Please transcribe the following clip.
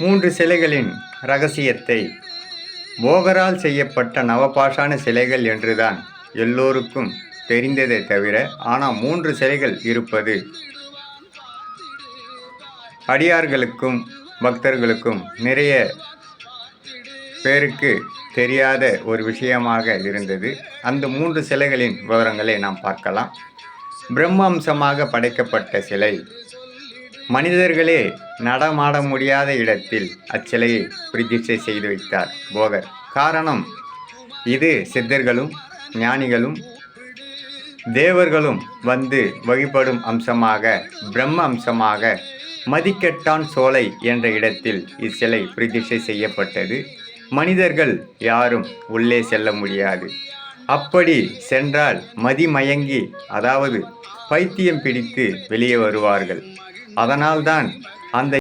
மூன்று சிலைகளின் இரகசியத்தை போகரால் செய்யப்பட்ட நவபாஷான சிலைகள் என்றுதான் எல்லோருக்கும் தெரிந்ததே தவிர, ஆனால் 3 சிலைகள் இருப்பது அடியார்களுக்கும் பக்தர்களுக்கும் நிறைய பேருக்கு தெரியாத ஒரு விஷயமாக இருந்தது. அந்த 3 சிலைகளின் விவரங்களை நாம் பார்க்கலாம். பிரம்மம்சமாக படைக்கப்பட்ட சிலை, மனிதர்களே நடமாட முடியாத இடத்தில் அச்சிலையை பிரதிஷ்டை செய்து வைத்தார் போகர். காரணம், இது சித்தர்களும் ஞானிகளும் தேவர்களும் வந்து வழிபடும் அம்சமாக, பிரம்ம அம்சமாக மதிக்கெட்டான் சோலை என்ற இடத்தில் இச்சிலை பிரதிஷ்டை செய்யப்பட்டது. மனிதர்கள் யாரும் உள்ளே செல்ல முடியாது. அப்படி சென்றால் மதிமயங்கி, அதாவது பைத்தியம் பிடித்து வெளியே வருவார்கள். அதனால்தான் அந்த